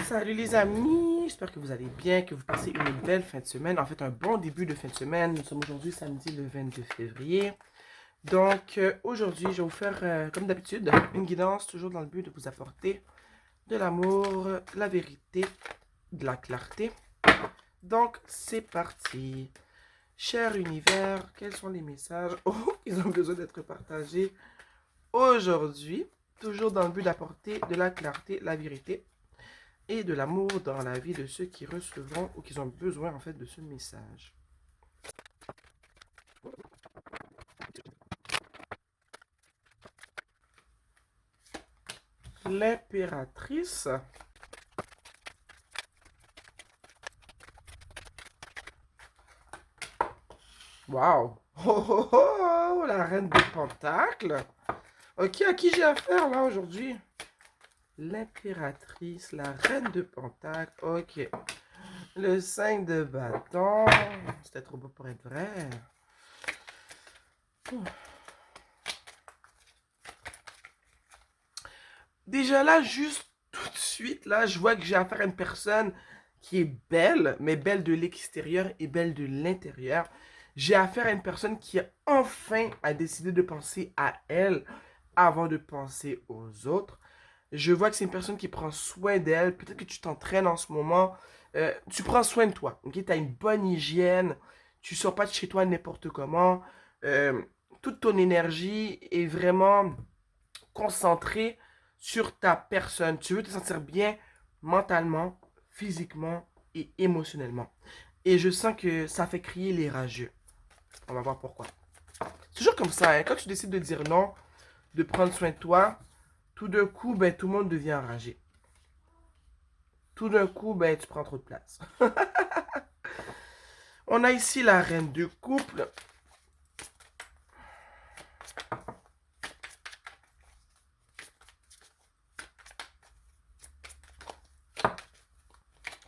Salut les amis, j'espère que vous allez bien, que vous passez une belle fin de semaine, en fait un bon début de fin de semaine. Nous sommes aujourd'hui samedi le 22 février. Donc aujourd'hui je vais vous faire comme d'habitude une guidance toujours dans le but de vous apporter de l'amour, la vérité, de la clarté. Donc c'est parti. Cher univers, quels sont les messages qui ont besoin d'être partagés aujourd'hui? Toujours dans le but d'apporter de la clarté, la vérité et de l'amour dans la vie de ceux qui recevront ou qui ont besoin en fait de ce message. L'impératrice. Waouh! Oh, oh, oh, la reine des pentacles. Ok, à qui j'ai affaire là aujourd'hui? L'impératrice, la reine de pentacles. Ok. Le 5 de bâton. C'était trop beau pour être vrai. Déjà là, juste tout de suite, là, je vois que j'ai affaire à une personne qui est belle, mais belle de l'extérieur et belle de l'intérieur. J'ai affaire à une personne qui enfin a décidé de penser à elle avant de penser aux autres. Je vois que c'est une personne qui prend soin d'elle. Peut-être que tu t'entraînes en ce moment. Tu prends soin de toi. Ok, tu as une bonne hygiène. Tu sors pas de chez toi n'importe comment. Euh, Toute ton énergie est vraiment concentrée sur ta personne. Tu veux te sentir bien mentalement, physiquement et émotionnellement. Et je sens que ça fait crier les rageux. On va voir pourquoi. C'est toujours comme ça, hein. Quand tu décides de dire non, de prendre soin de toi, tout d'un coup, ben, tout le monde devient enragé. Tout d'un coup, ben, tu prends trop de place. On a ici la reine de couple.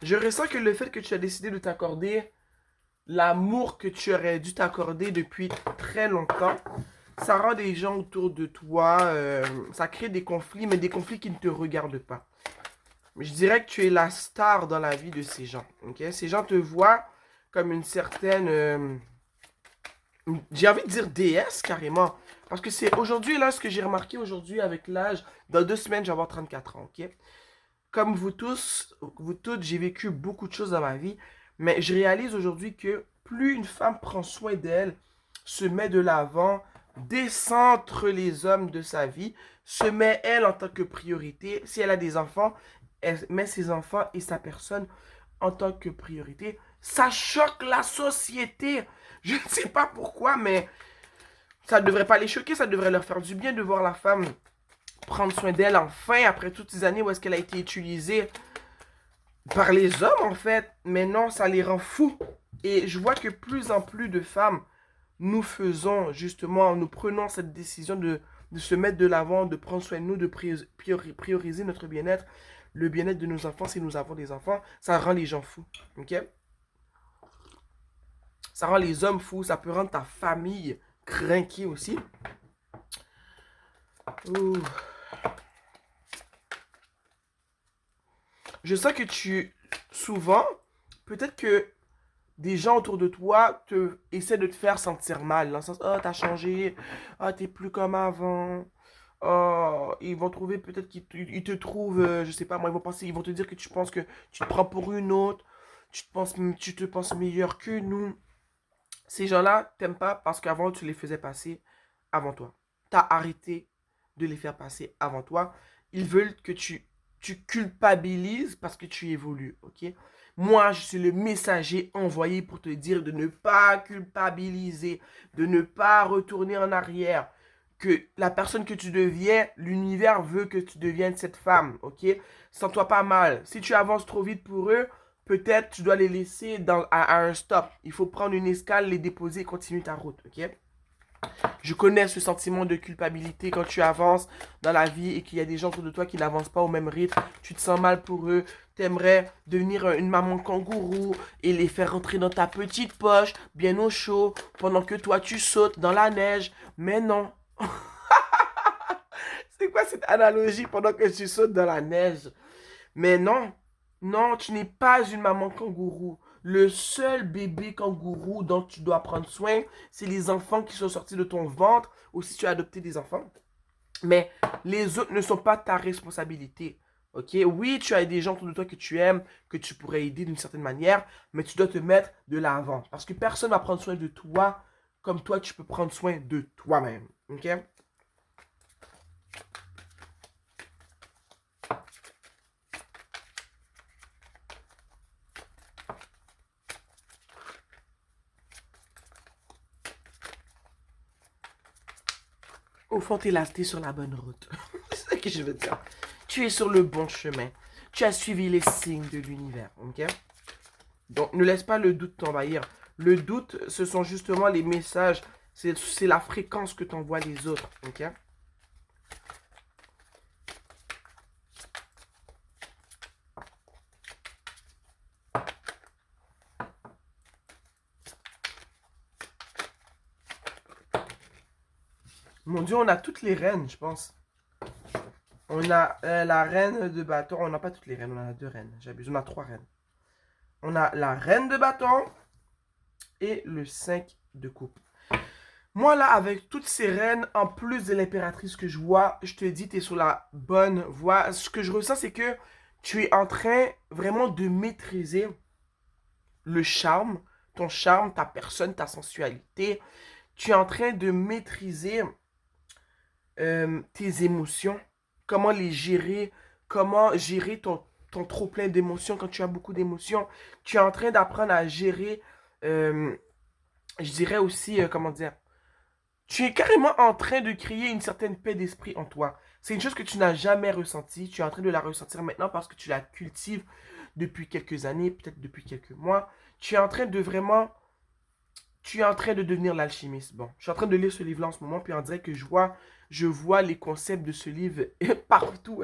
Je ressens que le fait que tu as décidé de t'accorder l'amour que tu aurais dû t'accorder depuis très longtemps, ça rend des gens autour de toi, ça crée des conflits, mais des conflits qui ne te regardent pas. Je dirais que tu es la star dans la vie de ces gens. Okay? Ces gens te voient comme une certaine, j'ai envie de dire déesse carrément. Parce que c'est aujourd'hui, là, ce que j'ai remarqué aujourd'hui avec l'âge, dans 2 semaines, je vais avoir 34 ans. Ok? Comme vous tous, vous toutes, j'ai vécu beaucoup de choses dans ma vie, mais je réalise aujourd'hui que plus une femme prend soin d'elle, se met de l'avant, décentre les hommes de sa vie, se met elle en tant que priorité. Si elle a des enfants, elle met ses enfants et sa personne en tant que priorité. Ça choque la société. Je ne sais pas pourquoi, mais ça ne devrait pas les choquer, ça devrait leur faire du bien de voir la femme prendre soin d'elle enfin, après toutes ces années où est-ce qu'elle a été utilisée par les hommes en fait. Mais non, ça les rend fous. Et je vois que plus en plus de femmes, nous faisons justement, nous prenons cette décision de se mettre de l'avant, de prendre soin de nous, de prioriser notre bien-être, le bien-être de nos enfants si nous avons des enfants. Ça rend les gens fous. Ok? Ça rend les hommes fous, ça peut rendre ta famille craquée aussi. Ouh. Je sens que souvent, peut-être que des gens autour de toi essaient de te faire sentir mal. Dans le sens, oh, t'as changé, oh, t'es plus comme avant. Oh, ils vont trouver, peut-être qu'ils te trouvent, je sais pas, moi, ils vont te dire que tu penses que tu te prends pour une autre, tu te penses meilleur que nous. Ces gens-là t'aiment pas parce qu'avant, tu les faisais passer avant toi. T'as arrêté de les faire passer avant toi. Ils veulent que tu culpabilises parce que tu évolues, ok? Moi, je suis le messager envoyé pour te dire de ne pas culpabiliser, de ne pas retourner en arrière. Que la personne que tu deviens, l'univers veut que tu deviennes cette femme, ok? Sens-toi pas mal. Si tu avances trop vite pour eux, peut-être tu dois les laisser à un stop. Il faut prendre une escale, les déposer et continuer ta route, ok? Je connais ce sentiment de culpabilité quand tu avances dans la vie et qu'il y a des gens autour de toi qui n'avancent pas au même rythme. Tu te sens mal pour eux. T'aimerais devenir une maman kangourou et les faire rentrer dans ta petite poche, bien au chaud, pendant que toi tu sautes dans la neige. Mais non. C'est quoi cette analogie pendant que tu sautes dans la neige? Mais non. Non, tu n'es pas une maman kangourou. Le seul bébé kangourou dont tu dois prendre soin, c'est les enfants qui sont sortis de ton ventre ou si tu as adopté des enfants. Mais les autres ne sont pas ta responsabilité. Ok? Oui, tu as des gens autour de toi que tu aimes, que tu pourrais aider d'une certaine manière, mais tu dois te mettre de l'avant. Parce que personne ne va prendre soin de toi comme toi, tu peux prendre soin de toi-même. Ok? Au fond, t'es là, t'es sur la bonne route. C'est ce que je veux dire. Tu es sur le bon chemin. Tu as suivi les signes de l'univers. Ok? Donc, ne laisse pas le doute t'envahir. Le doute, ce sont justement les messages. C'est la fréquence que t'envoient les autres. Ok? Mon Dieu, on a toutes les reines, je pense. On a la reine de bâton. On n'a pas toutes les reines, on a deux reines. J'abuse, on a trois reines. On a la reine de bâton et le 5 de coupe. Moi, là, avec toutes ces reines, en plus de l'impératrice que je vois, je te dis, tu es sur la bonne voie. Ce que je ressens, c'est que tu es en train vraiment de maîtriser le charme, ton charme, ta personne, ta sensualité. Tu es en train de maîtriser tes émotions, comment gérer ton trop plein d'émotions quand tu as beaucoup d'émotions. Tu es en train d'apprendre à gérer, euh, je dirais aussi, comment dire, tu es carrément en train de créer une certaine paix d'esprit en toi. C'est une chose que tu n'as jamais ressentie. Tu es en train de la ressentir maintenant parce que tu la cultives depuis quelques années, peut-être depuis quelques mois. Tu es en train de vraiment... Tu es en train de devenir l'alchimiste. Bon, je suis en train de lire ce livre-là en ce moment, puis on dirait que je vois les concepts de ce livre partout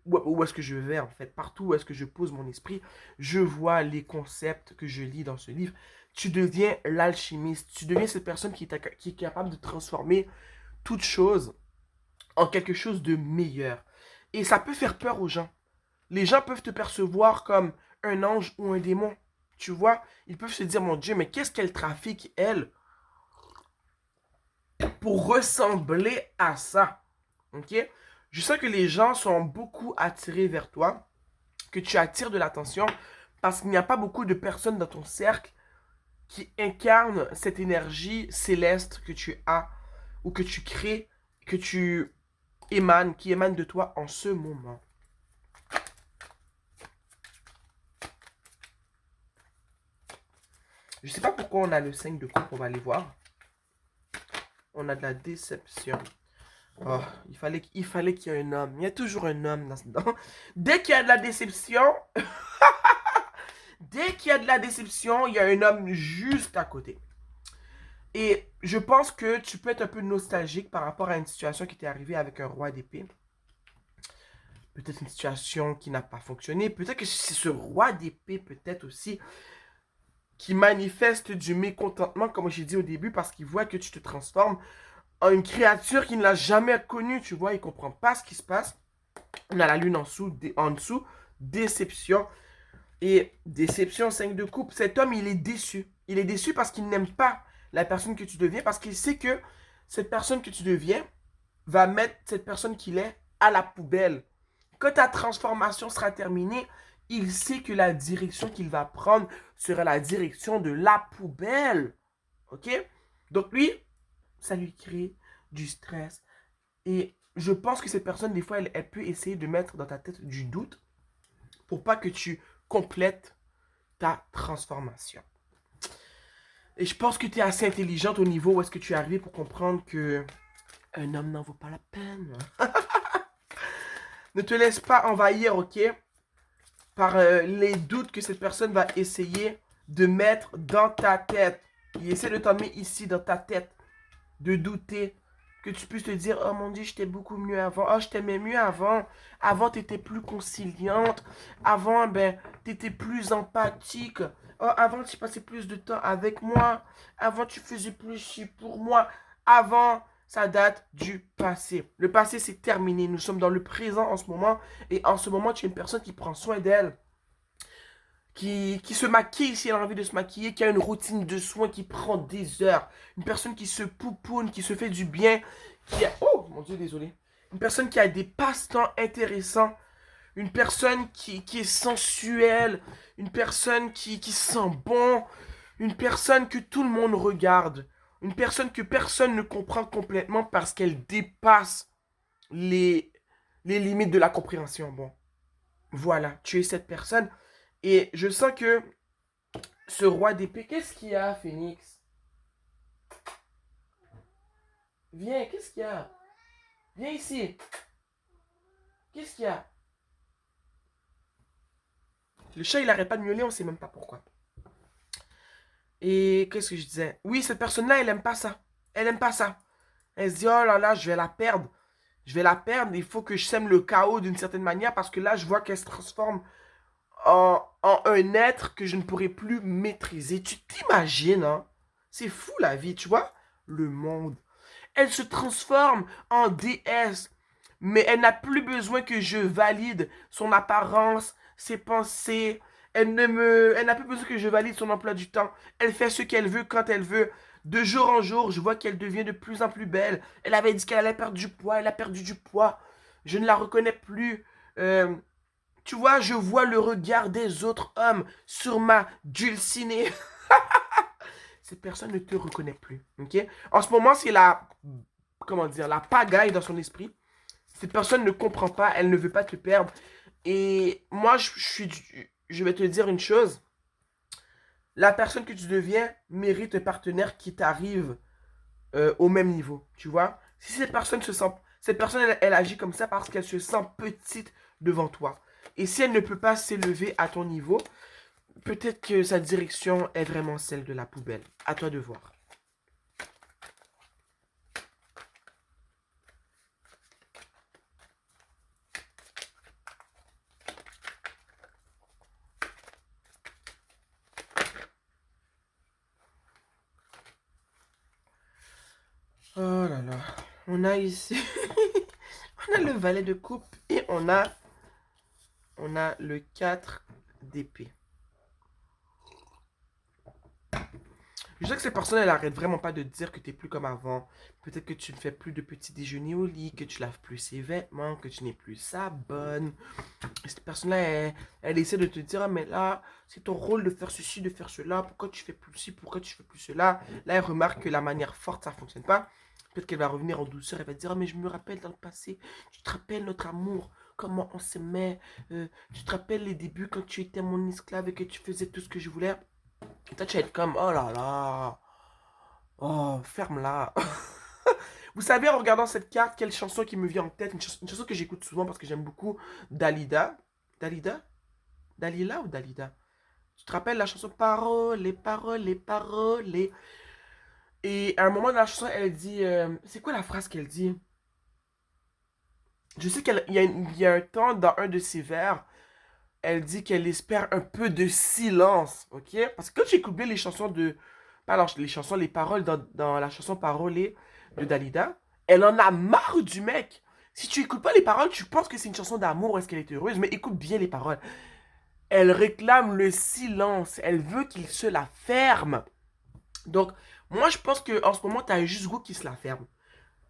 où est-ce que je vais en fait, partout où est-ce que je pose mon esprit, je vois les concepts que je lis dans ce livre. Tu deviens l'alchimiste, tu deviens cette personne qui est capable de transformer toute chose en quelque chose de meilleur. Et ça peut faire peur aux gens. Les gens peuvent te percevoir comme un ange ou un démon. Tu vois, ils peuvent se dire, mon Dieu, mais qu'est-ce qu'elle trafique, elle, pour ressembler à ça? Ok? Je sens que les gens sont beaucoup attirés vers toi, que tu attires de l'attention, parce qu'il n'y a pas beaucoup de personnes dans ton cercle qui incarnent cette énergie céleste que tu as, ou que tu crées, que tu émanes, qui émane de toi en ce moment. Je sais pas pourquoi on a le 5 de coupe, on va aller voir. On a de la déception. Oh, il fallait qu'il y ait un homme. Il y a toujours un homme dans. Dès qu'il y a de la déception, dès qu'il y a de la déception, il y a un homme juste à côté. Et je pense que tu peux être un peu nostalgique par rapport à une situation qui t'est arrivée avec un roi d'épée. Peut-être une situation qui n'a pas fonctionné. Peut-être que c'est ce roi d'épée, peut-être aussi, qui manifeste du mécontentement, comme j'ai dit au début, parce qu'il voit que tu te transformes en une créature qu'il n'a jamais connue, tu vois, il ne comprend pas ce qui se passe. On a la lune en dessous, déception. Et déception, 5 de coupe, cet homme, il est déçu. Il est déçu parce qu'il n'aime pas la personne que tu deviens, parce qu'il sait que cette personne que tu deviens va mettre cette personne qu'il est à la poubelle. Quand ta transformation sera terminée, il sait que la direction qu'il va prendre sera la direction de la poubelle. Ok? Donc lui, ça lui crée du stress. Et je pense que cette personne, des fois, elle peut essayer de mettre dans ta tête du doute pour pas que tu complètes ta transformation. Et je pense que tu es assez intelligente au niveau où est-ce que tu es arrivé pour comprendre que un homme n'en vaut pas la peine. Ne te laisse pas envahir, ok, par les doutes que cette personne va essayer de mettre dans ta tête. Il essaie de t'en mettre ici dans ta tête, de douter, que tu puisses te dire, oh mon Dieu, j'étais beaucoup mieux avant, oh je t'aimais mieux avant tu étais plus conciliante, avant ben tu étais plus empathique, oh avant tu passais plus de temps avec moi, avant tu faisais plus pour moi, avant ça date du passé. Le passé c'est terminé, nous sommes dans le présent en ce moment et en ce moment tu es une personne qui prend soin d'elle. qui se maquille si elle a envie de se maquiller, qui a une routine de soins qui prend des heures. Une personne qui se poupoune, qui se fait du bien, qui a... Oh, mon Dieu, désolé. Une personne qui a des passe-temps intéressants. Une personne qui est sensuelle. Une personne qui sent bon. Une personne que tout le monde regarde. Une personne que personne ne comprend complètement parce qu'elle dépasse les, les limites de la compréhension. Bon, voilà, tu es cette personne. Et je sens que ce roi d'épée, qu'est-ce qu'il y a, Phoenix? Viens, qu'est-ce qu'il y a? Viens ici. Qu'est-ce qu'il y a? Le chat, il arrête pas de miauler, on sait même pas pourquoi. Et qu'est-ce que je disais? Oui, cette personne-là, elle aime pas ça. Elle aime pas ça. Elle se dit, oh là là, je vais la perdre. Je vais la perdre, il faut que je sème le chaos d'une certaine manière parce que là, je vois qu'elle se transforme en un être que je ne pourrai plus maîtriser. Tu t'imagines, hein? C'est fou la vie, tu vois? Le monde. Elle se transforme en déesse, mais elle n'a plus besoin que je valide son apparence, ses pensées. Elle n'a plus besoin que je valide son emploi du temps. Elle fait ce qu'elle veut quand elle veut. De jour en jour, je vois qu'elle devient de plus en plus belle. Elle avait dit qu'elle allait perdre du poids, elle a perdu du poids. Je ne la reconnais plus. Euh, Tu vois, je vois le regard des autres hommes sur ma dulcinée. Cette personne ne te reconnaît plus, ok? En ce moment, c'est la, comment dire, la pagaille dans son esprit. Cette personne ne comprend pas, elle ne veut pas te perdre. Et moi, je vais te dire une chose. La personne que tu deviens mérite un partenaire qui t'arrive au même niveau, tu vois? Si cette personne, elle agit comme ça parce qu'elle se sent petite devant toi. Et si elle ne peut pas s'élever à ton niveau, peut-être que sa direction est vraiment celle de la poubelle. À toi de voir. Oh là là. On a ici... on a le valet de coupe et on a le 4 d'épée. Je sais que ces personnes, elles arrêtent vraiment pas de dire que tu n'es plus comme avant. Peut-être que tu ne fais plus de petits déjeuners au lit, que tu laves plus ses vêtements, que tu n'es plus sa bonne. Et cette personne-là, elle essaie de te dire, ah, mais là, c'est ton rôle de faire ceci, de faire cela. Pourquoi tu fais plus ci, pourquoi tu fais plus cela? Là, elle remarque que la manière forte, ça ne fonctionne pas. Peut-être qu'elle va revenir en douceur. Elle va dire, ah, mais je me rappelle dans le passé. Tu te rappelles notre amour, comment on s'aimait. Tu te rappelles les débuts quand tu étais mon esclave et que tu faisais tout ce que je voulais. Et toi, tu vas être comme, oh là là. Oh, ferme-la. Vous savez, en regardant cette carte, quelle chanson qui me vient en tête? Une chanson que j'écoute souvent parce que j'aime beaucoup Dalida. Dalida? Dalila ou Dalida? Tu te rappelles la chanson Paroles, les paroles, les paroles. Et à un moment de la chanson, elle dit... c'est quoi la phrase qu'elle dit? Je sais qu'il y a un temps dans un de ses vers, elle dit qu'elle espère un peu de silence, ok? Parce que quand tu écoutes bien les chansons de... Pas les chansons, les paroles dans la chanson Parolé de Dalida, elle en a marre du mec. Si tu écoutes pas les paroles, tu penses que c'est une chanson d'amour, est-ce qu'elle est heureuse, mais écoute bien les paroles. Elle réclame le silence, elle veut qu'il se la ferme. Donc, moi je pense qu'en ce moment, tu as juste goût qu'il se la ferme.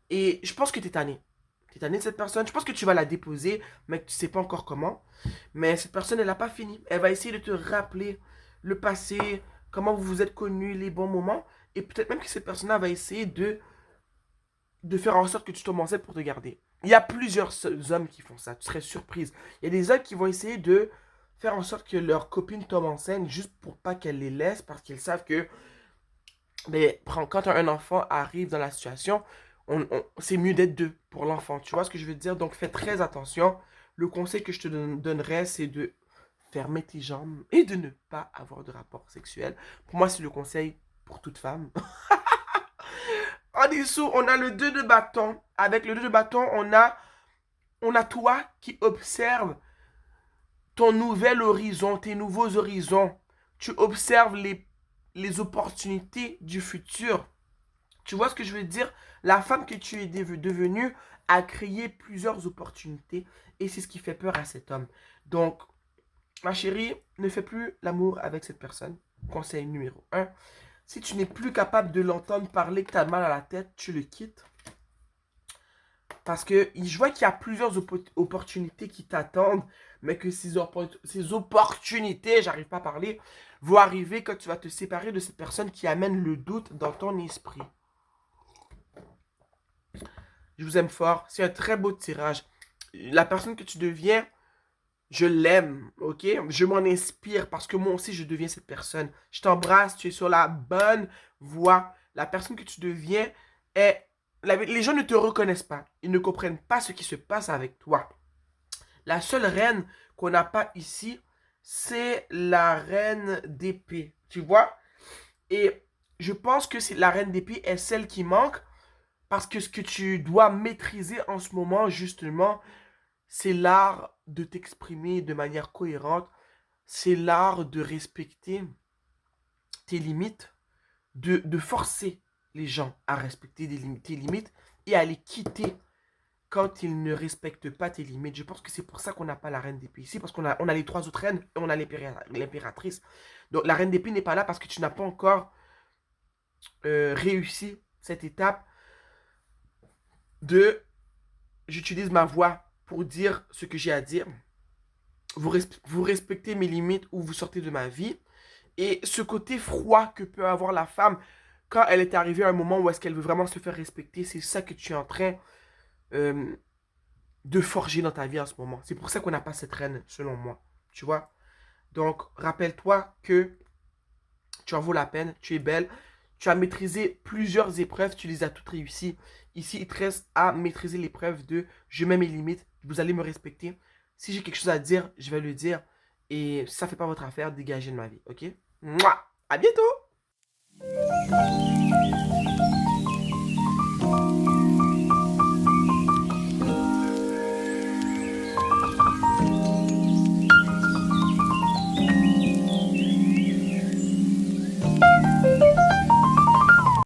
Et je pense que tu es tanné. Tu es tanné de cette personne. Je pense que tu vas la déposer, mais que tu sais pas encore comment. Mais cette personne, elle n'a pas fini. Elle va essayer de te rappeler le passé, comment vous vous êtes connus, les bons moments. Et peut-être même que cette personne-là va essayer de faire en sorte que tu tombes enceinte pour te garder. Il y a plusieurs hommes qui font ça. Tu serais surprise. Il y a des hommes qui vont essayer de faire en sorte que leur copine tombe enceinte juste pour pas qu'elle les laisse parce qu'ils savent que mais quand un enfant arrive dans la situation, c'est mieux d'être deux pour l'enfant. Tu vois ce que je veux dire? Donc fais très attention. Le conseil que je te donnerais, c'est de fermer tes jambes et de ne pas avoir de rapport sexuel. Pour moi, c'est le conseil pour toute femme. En dessous, on a le 2 de bâton. Avec le 2 de bâton, on a toi qui observe ton nouvel horizon, tes nouveaux horizons. Tu observes les opportunités du futur. Tu vois ce que je veux dire? La femme que tu es devenue a créé plusieurs opportunités et c'est ce qui fait peur à cet homme. Donc, ma chérie, ne fais plus l'amour avec cette personne. Conseil numéro un. Si tu n'es plus capable de l'entendre parler, que tu as mal à la tête, tu le quittes. Parce que je vois qu'il y a plusieurs opportunités qui t'attendent, mais que ces opportunités, j'arrive pas à parler, vont arriver quand tu vas te séparer de cette personne qui amène le doute dans ton esprit. Je vous aime fort. C'est un très beau tirage. La personne que tu deviens, je l'aime, ok? Je m'en inspire parce que moi aussi, je deviens cette personne. Je t'embrasse, tu es sur la bonne voie. La personne que tu deviens est... Les gens ne te reconnaissent pas. Ils ne comprennent pas ce qui se passe avec toi. La seule reine qu'on n'a pas ici, c'est la reine d'épée. Tu vois? Et je pense que la reine d'épée est celle qui manque parce que ce que tu dois maîtriser en ce moment, justement, c'est l'art de t'exprimer de manière cohérente. C'est l'art de respecter tes limites, de forcer les gens à respecter tes limites et à les quitter quand ils ne respectent pas tes limites. Je pense que c'est pour ça qu'on n'a pas la reine d'épée ici, parce qu'on a les trois autres reines et on a l'impératrice. Donc la reine d'épée n'est pas là parce que tu n'as pas encore réussi cette étape de j'utilise ma voix pour dire ce que j'ai à dire. Vous respectez mes limites ou vous sortez de ma vie. Et ce côté froid que peut avoir la femme quand elle est arrivée à un moment où est-ce qu'elle veut vraiment se faire respecter, c'est ça que tu es en train euh, de forger dans ta vie en ce moment. C'est pour ça qu'on n'a pas cette reine, selon moi. Tu vois? Donc, rappelle-toi que tu en vaux la peine, tu es belle, tu as maîtrisé plusieurs épreuves, tu les as toutes réussies. Ici, il te reste à maîtriser l'épreuve de je mets mes limites, vous allez me respecter. Si j'ai quelque chose à dire, je vais le dire. Et si ça ne fait pas votre affaire, dégagez de ma vie, ok? Mouah! À bientôt!